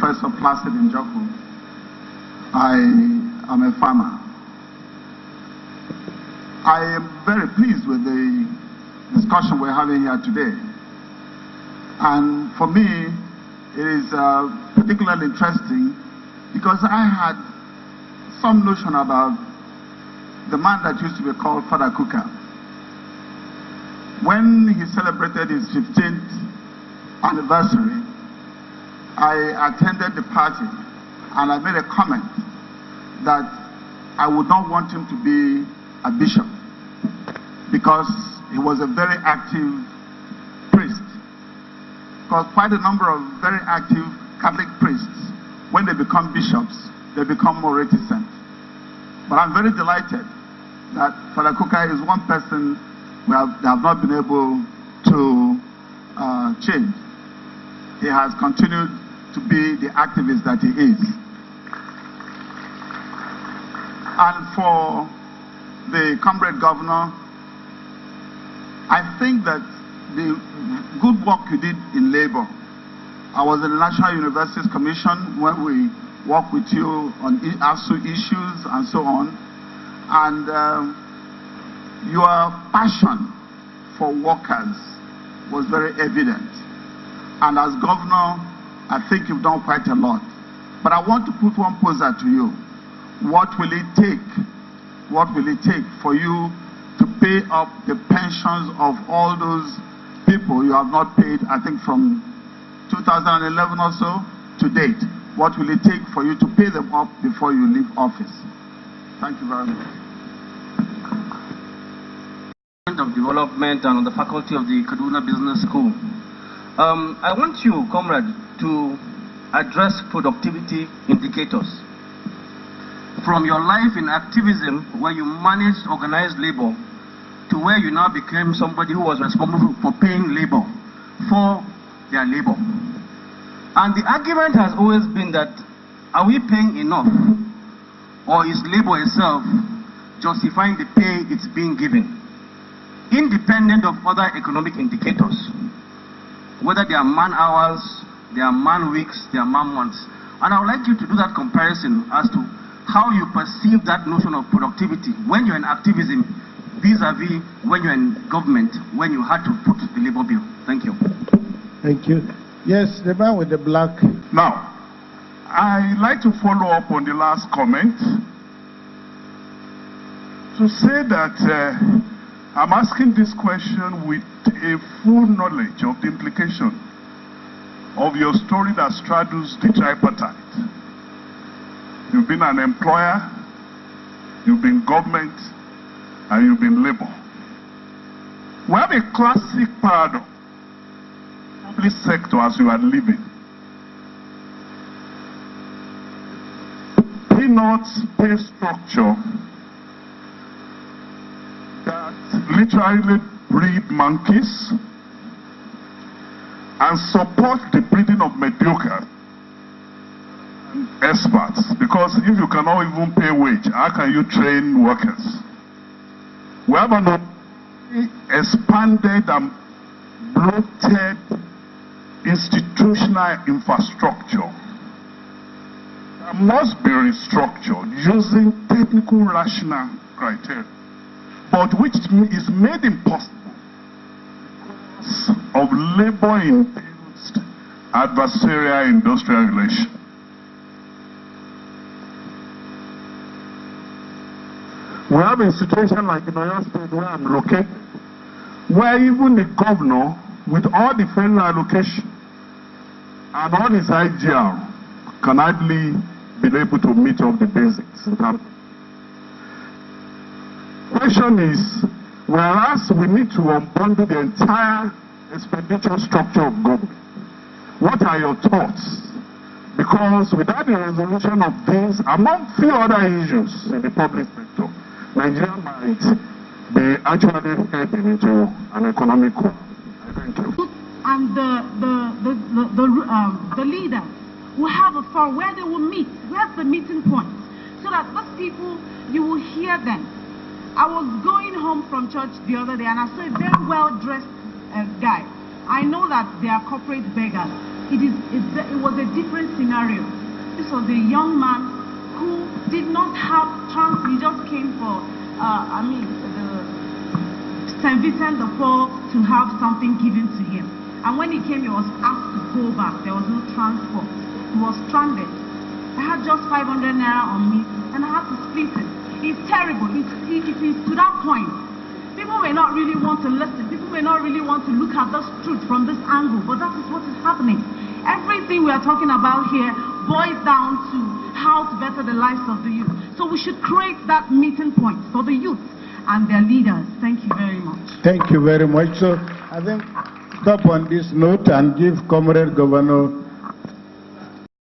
Professor Placid Njoku. I am a farmer. I am very pleased with the discussion we're having here today. And for me, it is particularly interesting because I had some notion about the man that used to be called Father Kukah. When he celebrated his 15th anniversary, I attended the party and I made a comment that I would not want him to be a bishop because he was a very active priest. Because quite a number of very active Catholic priests, when they become bishops, they become more reticent. But I'm very delighted that Father Kukah is one person they have not been able to change. He has continued to be the activist that he is. And for the comrade governor, I think that the good work you did in labor. I was in the National Universities Commission when we worked with you on ASU issues and so on. And your passion for workers was very evident. And as governor, I think you've done quite a lot. But I want to put one poser to you. What will it take? What will it take for you to pay up the pensions of all those people you have not paid, I think from 2011 or so to date? What will it take for you to pay them up before you leave office? Thank you very much. Of Development and on the faculty of the Kaduna Business School. I want you, comrade, to address productivity indicators. From your life in activism, where you managed organized labor, to where you now became somebody who was responsible for paying labor for their labor. And the argument has always been that, are we paying enough? Or is labor itself justifying the pay it's being given? Independent of other economic indicators, whether they are man hours, they are man weeks, they are man months. And I would like you to do that comparison as to how you perceive that notion of productivity when you're in activism vis-a-vis when you're in government, when you had to put the labor bill. Thank you. Thank you. Yes, the man with the black. Now, I'd like to follow up on the last comment to say that I'm asking this question with a full knowledge of the implication of your story that straddles the tripartite. You've been an employer, you've been government, and you've been labor. We have a classic paradox, public sector as you are living. Peanuts pay structure that literally breed monkeys and support the breeding of mediocre experts, because if you cannot even pay wage, how can you train workers? We have an expanded and bloated institutional infrastructure that must be restructured using technical rational criteria, but which is made impossible because of labor-induced adversarial industrial relations. We have a situation like in Oyo State where I'm located, where even the governor, with all the federal allocation and all his IGR, can hardly be able to meet up the basics. Question is, whereas we need to unbundle the entire expenditure structure of government, what are your thoughts? Because without the resolution of these, among few other issues in the public sector, Nigeria might be actually heading into an economic war. Thank you. And the leaders will have a forum where they will meet. Where's the meeting point? So that those people, you will hear them. I was going home from church the other day and I saw a very well-dressed guy. I know that they are corporate beggars. it was a different scenario. This was a young man who did not have chance. He just came for, the St. Vincent de Paul to have something given to him. And when he came, he was asked to go back. There was no transport. He was stranded. I had just 500 naira on me, and I had to split it. It's terrible. It is to that point. People may not really want to listen. People may not really want to look at this truth from this angle, but that is what is happening. Everything we are talking about here boils down to how to better the lives of the youth. So we should create that meeting point for the youth and their leaders. Thank you very much. Thank you very much. So I think stop on this note and give Comrade Governor